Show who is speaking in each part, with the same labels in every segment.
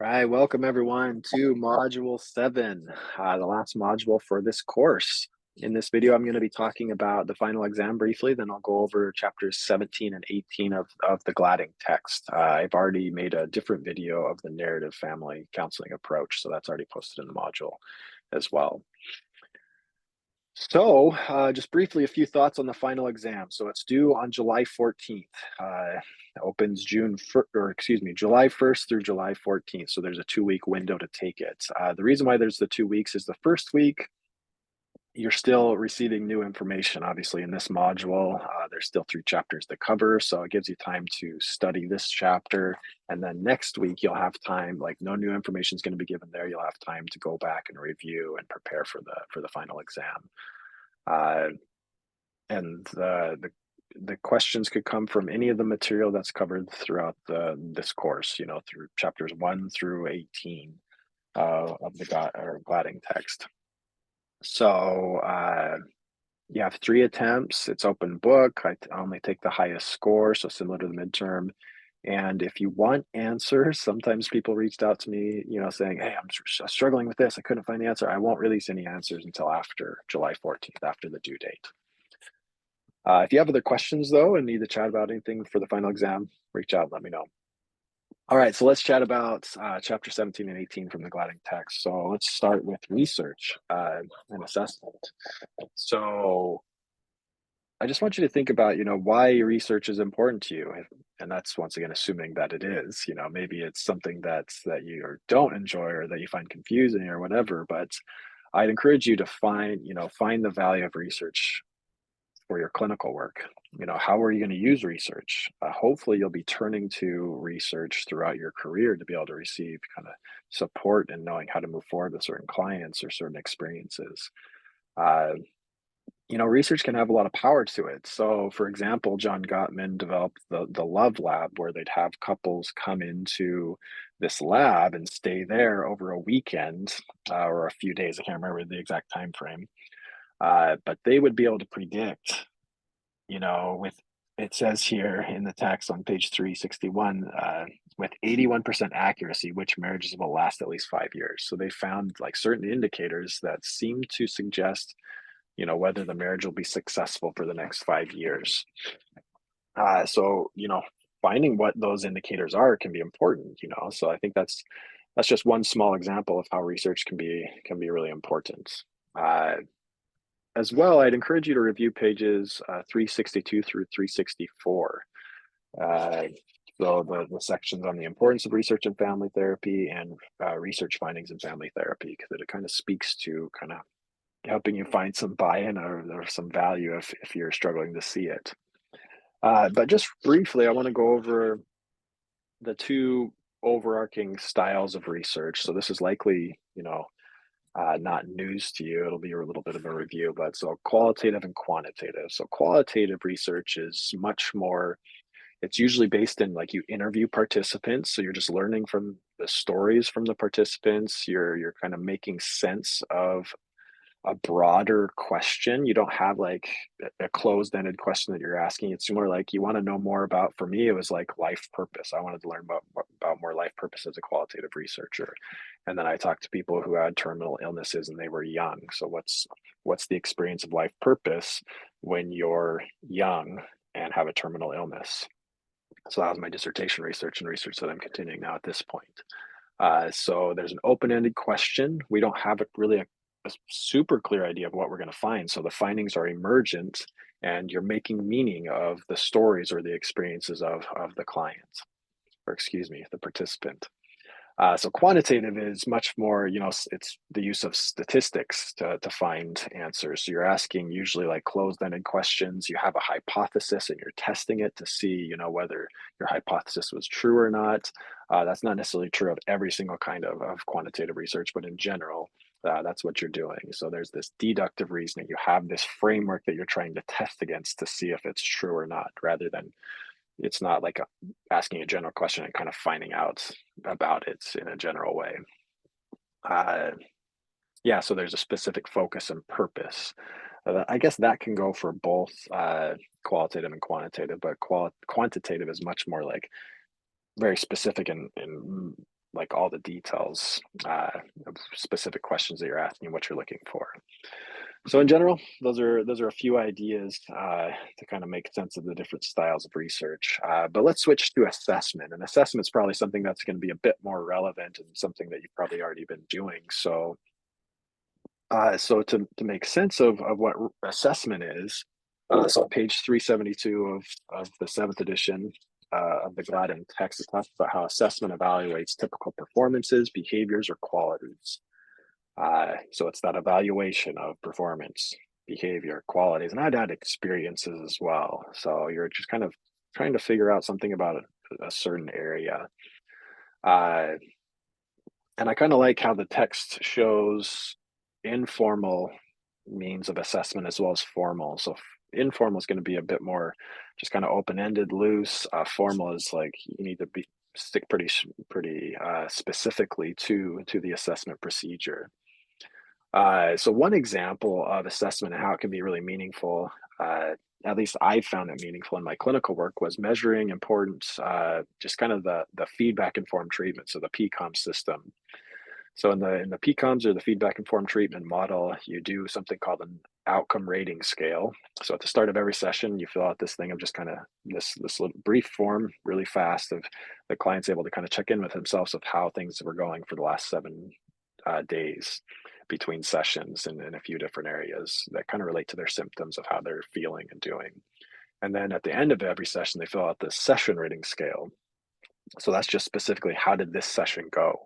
Speaker 1: Right, welcome everyone to Module 7, the last module for this course. In this video, I'm going to be talking about the final exam briefly, then I'll go over chapters 17 and 18 of the Gladding text. I've already made a different video of the narrative family counseling approach, so that's already posted in the module as well. So, just briefly, a few thoughts on the final exam. So it's due on July 14th. Opens July 1st through July 14th. So there's a 2-week window to take it. The reason why there's the 2 weeks is the first week, you're still receiving new information. Obviously, in this module, there's still 3 chapters to cover. So it gives you time to study this chapter. And then next week, you'll have time, like no new information is going to be given there. You'll have time to go back and review and prepare for the final exam. Uh, and the questions could come from any of the material that's covered throughout this course, through chapters 1 through 18 of the Gladding text. So you have 3 attempts. It's open book. I only take the highest score, so similar to the midterm. And if you want answers, sometimes people reached out to me, saying, "Hey, I'm struggling with this. I couldn't find the answer." I won't release any answers until after July 14th, after the due date. If you have other questions, though, and need to chat about anything for the final exam, reach out and let me know. All right, so let's chat about chapter 17 and 18 from the Gladding text. So let's start with research and assessment. So I just want you to think about, why research is important to you. And that's once again assuming that it is. Maybe it's something that you don't enjoy or that you find confusing or whatever. But I'd encourage you to find the value of research for your clinical work. How are you going to use research? Hopefully, you'll be turning to research throughout your career to be able to receive kind of support and knowing how to move forward with certain clients or certain experiences. Uh, research can have a lot of power to it. So, for example, John Gottman developed the Love Lab, where they'd have couples come into this lab and stay there over a weekend or a few days. I can't remember the exact time frame, but they would be able to predict, with it says here in the text on page 361, with 81% accuracy, which marriages will last at least 5 years. So they found like certain indicators that seem to suggest, whether the marriage will be successful for the next 5 years. So, finding what those indicators are can be important, So I think that's just one small example of how research can be really important. Uh, as well, I'd encourage you to review pages 362 through 364. Uh, so the sections on the importance of research in family therapy and research findings in family therapy, because it kind of speaks to kind of helping you find some buy-in or some value if you're struggling to see it. But just briefly, I want to go over the 2 overarching styles of research. So this is likely, not news to you. It'll be a little bit of a review, but so qualitative and quantitative. So qualitative research is much more, it's usually based in like you interview participants. So you're just learning from the stories from the participants. You're kind of making sense of a broader question. You don't have like a closed-ended question that you're asking. It's more like you want to know more about, for me, it was like life purpose. I wanted to learn about more life purpose as a qualitative researcher. And then I talked to people who had terminal illnesses and they were young. So what's the experience of life purpose when you're young and have a terminal illness? So that was my dissertation research and research that I'm continuing now at this point. So there's an open-ended question. We don't have a super clear idea of what we're going to find. So the findings are emergent and you're making meaning of the stories or the experiences of the client, or excuse me, the participant. So quantitative is much more, it's the use of statistics to find answers. So you're asking usually like closed-ended questions. You have a hypothesis and you're testing it to see, whether your hypothesis was true or not. That's not necessarily true of every single kind of quantitative research, but in general, that's what you're doing. So there's this deductive reasoning. You have this framework that you're trying to test against to see if it's true or not, rather than it's not like asking a general question and kind of finding out about it in a general way. Yeah, so there's a specific focus and purpose. I guess that can go for both qualitative and quantitative, but quantitative is much more like very specific and like all the details of specific questions that you're asking, what you're looking for. So in general, those are a few ideas to kind of make sense of the different styles of research. But let's switch to assessment. And assessment is probably something that's going to be a bit more relevant and something that you've probably already been doing. So to make sense of what assessment is, so page 372 of the seventh edition of the Gladden text, it talks about how assessment evaluates typical performances, behaviors, or qualities. So it's that evaluation of performance, behavior, qualities, and I'd add experiences as well. So you're just kind of trying to figure out something about a certain area. Uh, and I kind of like how the text shows informal means of assessment as well as formal. So informal is going to be a bit more just kind of open-ended, loose. Formal is like you need to be stick pretty specifically to the assessment procedure. So one example of assessment and how it can be really meaningful, at least I found it meaningful in my clinical work, was measuring importance, just kind of the feedback informed treatment, so the PCOM system. So in the PCOMs, or the feedback informed treatment model, you do something called an outcome rating scale. So at the start of every session, you fill out this thing of just kind of this little brief form, really fast, of the client's able to kind of check in with themselves of how things were going for the last 7 days between sessions and in a few different areas that kind of relate to their symptoms of how they're feeling and doing. And then at the end of every session, they fill out this session rating scale. So that's just specifically, how did this session go?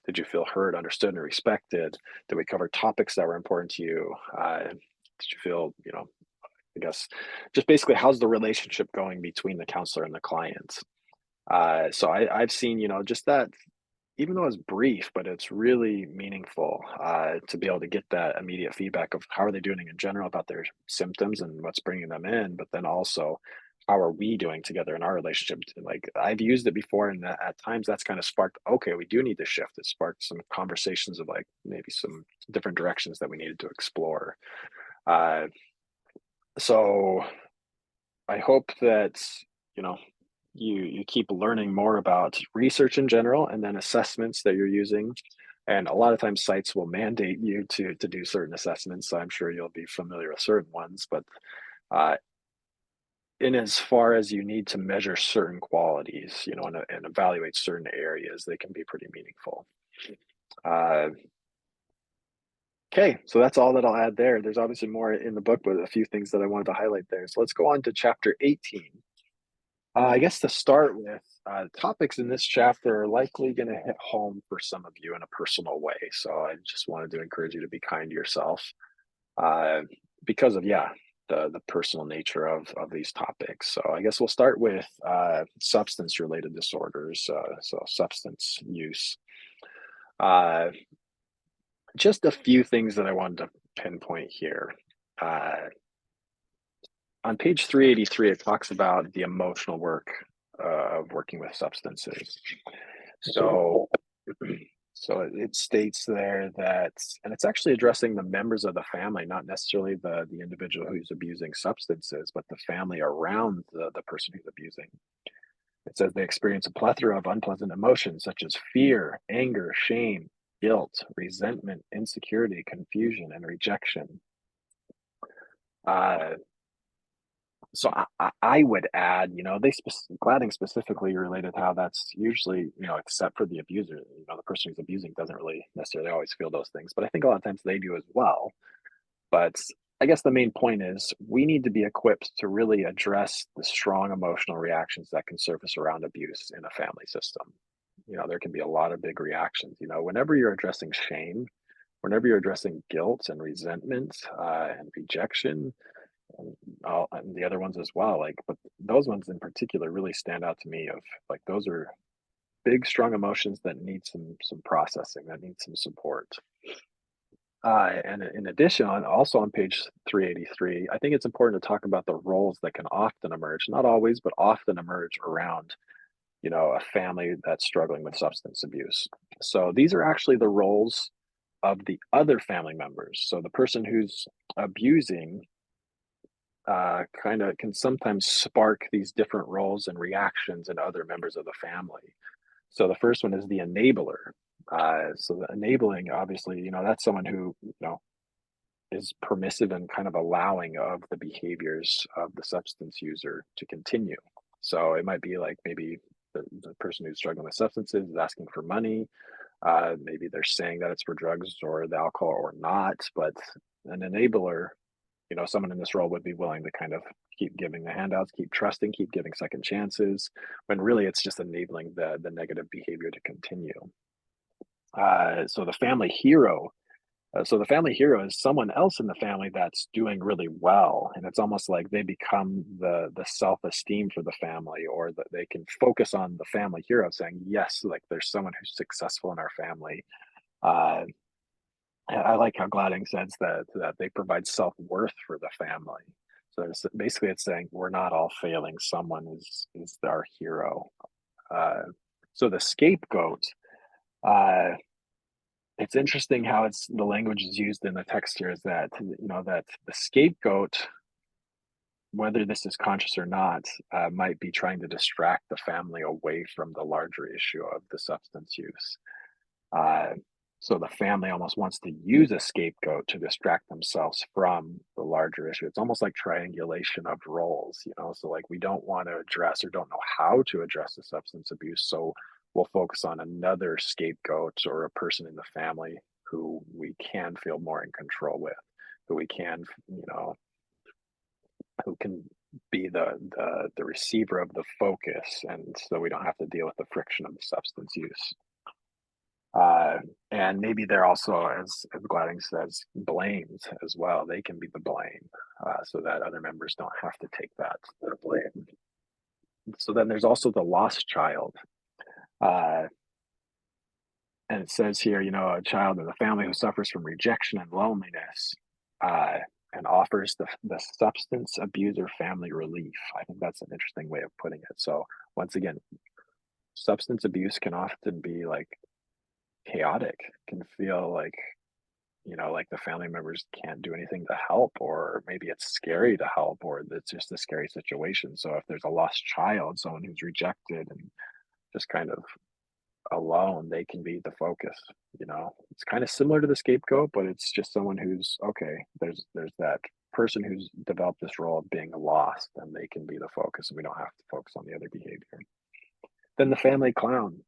Speaker 1: Did you feel heard, understood, and respected? Did we cover topics that were important to you? Did you feel, I guess, just basically, how's the relationship going between the counselor and the client? So I've seen, just that, even though it's brief, but it's really meaningful to be able to get that immediate feedback of how are they doing in general about their symptoms and what's bringing them in, but then also how are we doing together in our relationship? Like I've used it before, and at times that's kind of sparked, okay, we do need to shift. It sparked some conversations of like maybe some different directions that we needed to explore. Uh, so I hope that you know you keep learning more about research in general, and then assessments that you're using. And a lot of times sites will mandate you to do certain assessments. So I'm sure you'll be familiar with certain ones, but uh, in as far as you need to measure certain qualities, and evaluate certain areas, they can be pretty meaningful. Uh, okay, so that's all that I'll add there. There's obviously more in the book, but a few things that I wanted to highlight there. So let's go on to chapter 18. I guess to start with, topics in this chapter are likely going to hit home for some of you in a personal way. So I just wanted to encourage you to be kind to yourself, uh, because of, yeah, the personal nature of these topics. So I guess we'll start with substance related disorders. So substance use. Uh, just a few things that I wanted to pinpoint here. Uh, on page 383, it talks about the emotional work of working with substances. So, so it states there that, and it's actually addressing the members of the family, not necessarily the individual who's abusing substances, but the family around the person who's abusing. It says they experience a plethora of unpleasant emotions such as fear, anger, shame, guilt, resentment, insecurity, confusion, and rejection. Uh, So I would add, Gladding specifically related how that's usually, except for the abuser, the person who's abusing doesn't really necessarily always feel those things, but I think a lot of times they do as well. But I guess the main point is we need to be equipped to really address the strong emotional reactions that can surface around abuse in a family system. There can be a lot of big reactions. Whenever you're addressing shame, whenever you're addressing guilt and resentment and rejection, and the other ones as well, like, but those ones in particular really stand out to me, of like those are big strong emotions that need some processing, that need some support. And in addition, also on page 383, I think it's important to talk about the roles that can often emerge, not always, but often emerge around a family that's struggling with substance abuse. So these are actually the roles of the other family members. So the person who's abusing kind of can sometimes spark these different roles and reactions in other members of the family. So the first one is the enabler. So the enabling, obviously, that's someone who, is permissive and kind of allowing of the behaviors of the substance user to continue. So it might be like maybe the person who's struggling with substances is asking for money. Maybe they're saying that it's for drugs or the alcohol or not, but an enabler, someone in this role would be willing to kind of keep giving the handouts, keep trusting, keep giving second chances, when really it's just enabling the negative behavior to continue. So the family hero so the family hero is someone else in the family that's doing really well, and it's almost like they become the self-esteem for the family, or that they can focus on the family hero, saying, "Yes, like there's someone who's successful in our family." Uh, I like how Gladding says that they provide self-worth for the family. So basically, it's saying we're not all failing. Someone is our hero. Uh, so the scapegoat. Uh, it's interesting how it's the language is used in the text here is that, that the scapegoat, whether this is conscious or not, might be trying to distract the family away from the larger issue of the substance use. Uh, so the family almost wants to use a scapegoat to distract themselves from the larger issue. It's almost like triangulation of roles. So like we don't want to address or don't know how to address the substance abuse. So we'll focus on another scapegoat or a person in the family who we can feel more in control with, who we can, who can be the receiver of the focus, and so we don't have to deal with the friction of the substance use. Uh, and maybe they're also, as Gladding says, blamed as well. They can be the blame, so that other members don't have to take that blame. So then there's also the lost child. Uh, and it says here, a child in the family who suffers from rejection and loneliness, uh, and offers the substance abuser family relief. I think that's an interesting way of putting it. So once again, substance abuse can often be like chaotic, can feel like the family members can't do anything to help, or maybe it's scary to help, or it's just a scary situation. So if there's a lost child, someone who's rejected and just kind of alone, they can be the focus. It's kind of similar to the scapegoat, but it's just someone who's okay. There's that person who's developed this role of being lost, and they can be the focus, and we don't have to focus on the other behavior. Then the family clown.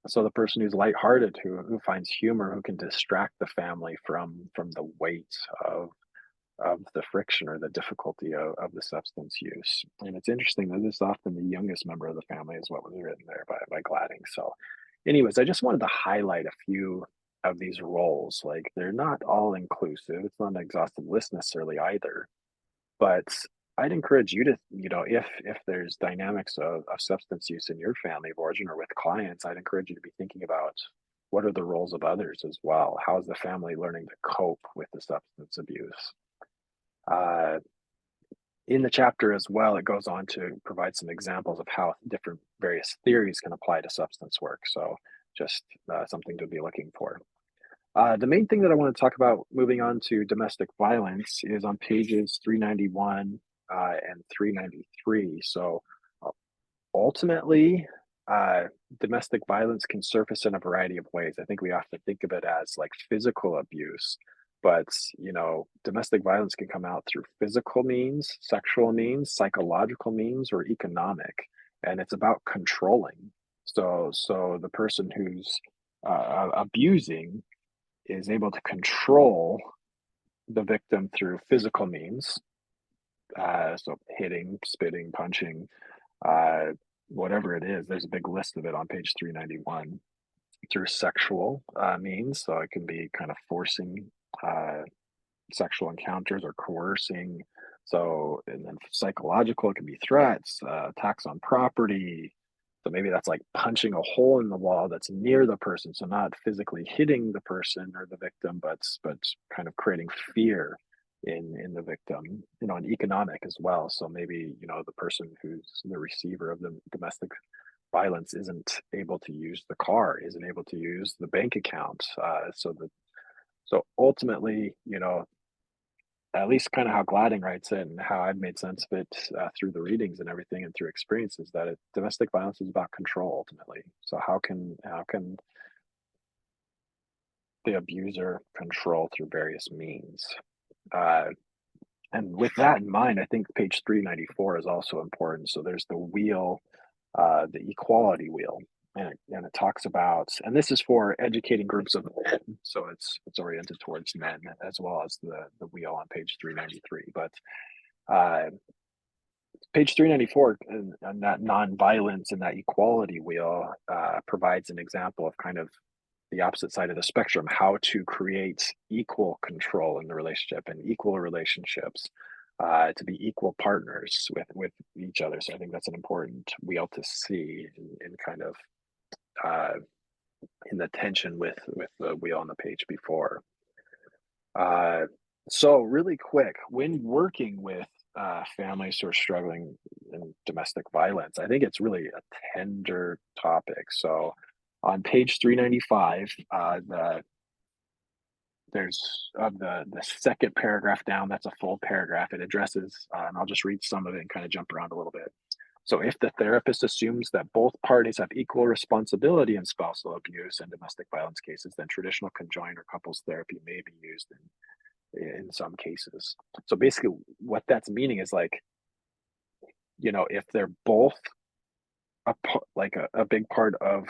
Speaker 1: So the person who's lighthearted, who finds humor, who can distract the family from the weight of the friction or the difficulty of the substance use. And it's interesting that this is often the youngest member of the family, is what was written there by Gladding. So, anyways, I just wanted to highlight a few of these roles. Like they're not all inclusive. It's not an exhaustive list necessarily either. But I'd encourage you to, if there's dynamics of substance use in your family of origin or with clients, I'd encourage you to be thinking about what are the roles of others as well. How is the family learning to cope with the substance abuse? Uh, in the chapter as well, it goes on to provide some examples of how different various theories can apply to substance work. So just something to be looking for. The main thing that I want to talk about moving on to domestic violence is on pages 391 and 393. So uh, ultimately, uh, domestic violence can surface in a variety of ways. I think we often think of it as like physical abuse, but domestic violence can come out through physical means, sexual means, psychological means, or economic, and it's about controlling. So the person who's abusing is able to control the victim through physical means, so hitting, spitting, punching, uh, whatever it is. There's a big list of it on page 391. Through sexual means, so it can be kind of forcing uh, sexual encounters or coercing. So, and then psychological, it can be threats, attacks on property. So maybe that's like punching a hole in the wall that's near the person. So not physically hitting the person or the victim, but kind of creating fear in the victim, and economic as well. So maybe, the person who's the receiver of the domestic violence isn't able to use the car, isn't able to use the bank account. So ultimately, at least kind of how Gladding writes it and how I've made sense of it through the readings and everything and through experiences, that domestic violence is about control ultimately. So how can the abuser control through various means? Uh, and with that in mind, I think page 394 is also important. So there's the wheel, the equality wheel, and it talks about, and this is for educating groups of men, so it's oriented towards men as well as the wheel on page 393. But uh, page 394 and that nonviolence and that equality wheel provides an example of kind of the opposite side of the spectrum, how to create equal control in the relationship and equal relationships, to be equal partners with each other. So I think that's an important wheel to see in kind of uh, in the tension with the wheel on the page before. Uh, so really quick, when working with families who are struggling in domestic violence, I think it's really a tender topic. So on page 395, there's the second paragraph down, that's a full paragraph. It addresses, and I'll just read some of it and kind of jump around a little bit. So if the therapist assumes that both parties have equal responsibility in spousal abuse and domestic violence cases, then traditional conjoined or couples therapy may be used in some cases. So basically what that's meaning is like, if they're both a big part of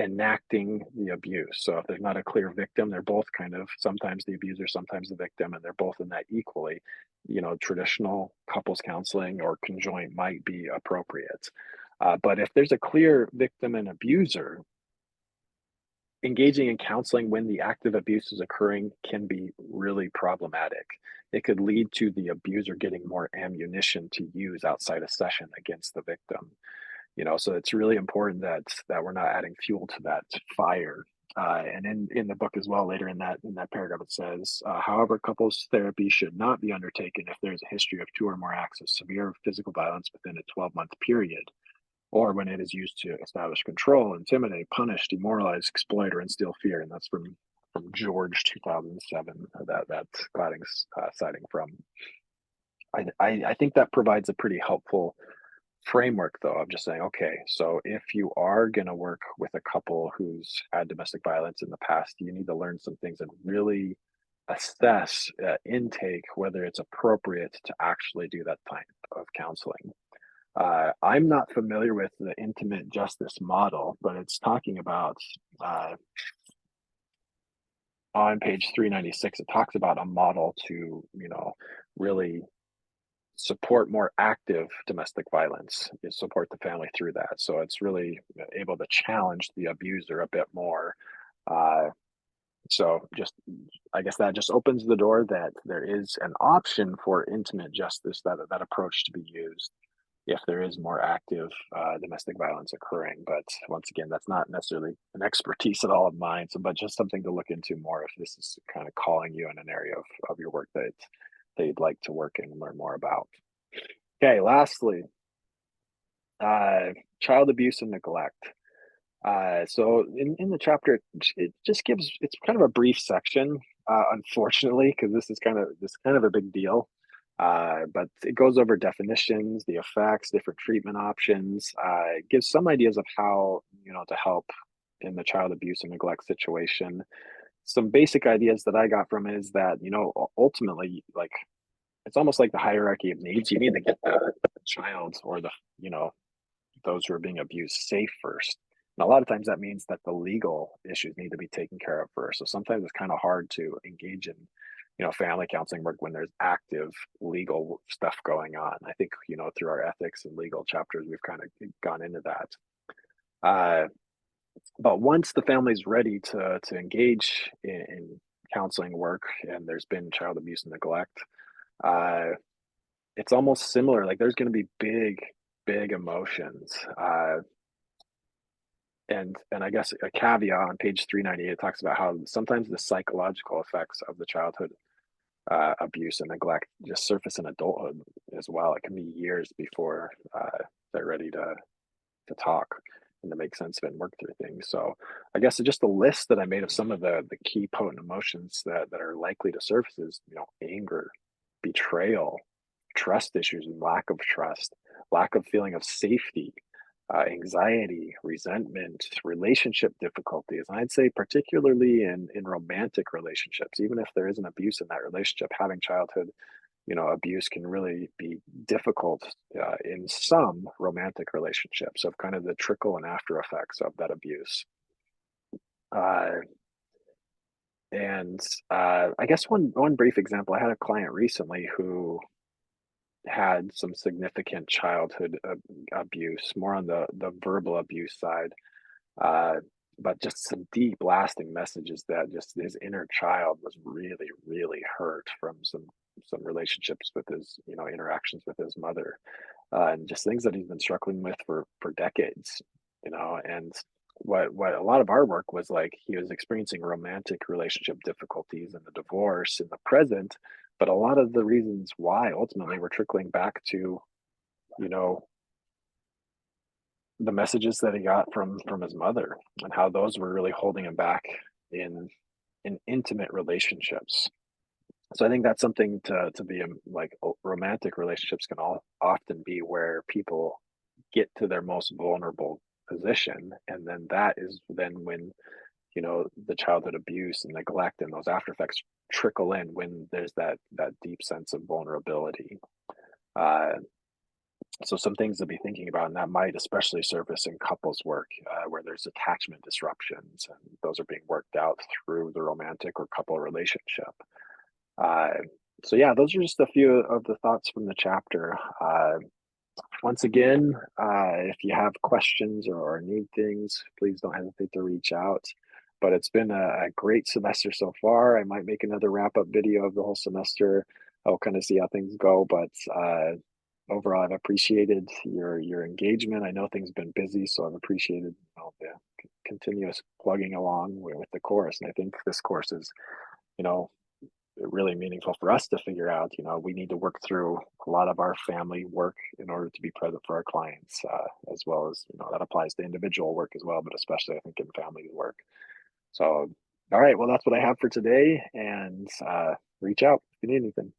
Speaker 1: enacting the abuse. So if there's not a clear victim, they're both kind of sometimes the abuser, sometimes the victim, and they're both in that equally. Traditional couples counseling or conjoint might be appropriate. But if there's a clear victim and abuser, engaging in counseling when the active abuse is occurring can be really problematic. It could lead to the abuser getting more ammunition to use outside a session against the victim. So it's really important that we're not adding fuel to that fire. And in the book as well, later in that paragraph, it says, however, couples therapy should not be undertaken if there's a history of two or more acts of severe physical violence within a 12-month period, or when it is used to establish control, intimidate, punish, demoralize, exploit, or instill fear. And that's from George 2007 that Gladding's citing from. I think that provides a pretty helpful framework, though, of just saying, okay, so if you are going to work with a couple who's had domestic violence in the past, you need to learn some things and really assess intake, whether it's appropriate to actually do that type of counseling. I'm not familiar with the intimate justice model, but it's talking about on page 396, it talks about a model to, really support more active domestic violence, support the family through that. So it's really able to challenge the abuser a bit more. Uh, so just, I guess that just opens the door that there is an option for intimate justice, that approach to be used if there is more active domestic violence occurring. But once again, that's not necessarily an expertise at all of mine. So, but just something to look into more if this is kind of calling you in an area of your work that you'd like to work in and learn more about. Okay, lastly, child abuse and neglect. So in the chapter, it just gives, it's kind of a brief section, unfortunately, because this is kind of a big deal. But it goes over definitions, the effects, different treatment options. It gives some ideas of how to help in the child abuse and neglect situation. Some basic ideas that I got from it is that ultimately, like, it's almost like the hierarchy of needs. You need to get the child or those who are being abused safe first. And a lot of times that means that the legal issues need to be taken care of first. So sometimes it's kind of hard to engage in, family counseling work when there's active legal stuff going on. I think, through our ethics and legal chapters, we've kind of gone into that. But once the family's ready to engage in counseling work and there's been child abuse and neglect, uh, it's almost similar. Like there's going to be big emotions. And I guess a caveat on page 398 talks about how sometimes the psychological effects of the childhood abuse and neglect just surface in adulthood as well. It can be years before they're ready to talk and to make sense of it and work through things. So I guess just a list that I made of some of the key potent emotions that are likely to surface is, anger, betrayal, trust issues and lack of trust, lack of feeling of safety, anxiety, resentment, relationship difficulties. And I'd say particularly in romantic relationships, even if there isn't abuse in that relationship, having childhood, abuse can really be difficult in some romantic relationships of kind of the trickle and after effects of that abuse. Uh, and I guess one brief example, I had a client recently who had some significant childhood abuse, more on the verbal abuse side, uh, but just some deep, lasting messages that just his inner child was really, really hurt from some relationships with his, interactions with his mother, and just things that he's been struggling with for decades, and what a lot of our work was like he was experiencing romantic relationship difficulties and the divorce in the present, but a lot of the reasons why ultimately were trickling back to, you know, the messages that he got from his mother and how those were really holding him back in intimate relationships. So I think that's something to be like romantic relationships can all often be where people get to their most vulnerable position, and then that is then when the childhood abuse and neglect and those after effects trickle in when there's that deep sense of vulnerability. Uh, so some things to be thinking about, and that might especially surface in couples work where there's attachment disruptions, and those are being worked out through the romantic or couple relationship. Uh, so yeah, those are just a few of the thoughts from the chapter. Once again, if you have questions or need things, please don't hesitate to reach out. But it's been a great semester so far. I might make another wrap up video of the whole semester. I'll kind of see how things go. But overall, I've appreciated your engagement. I know things have been busy, so I've appreciated the continuous plugging along with the course. And I think this course is, you know, really meaningful for us to figure out. We need to work through a lot of our family work in order to be present for our clients, as well as that applies to individual work as well, but especially I think in family work. So, all right, well, that's what I have for today, and reach out if you need anything.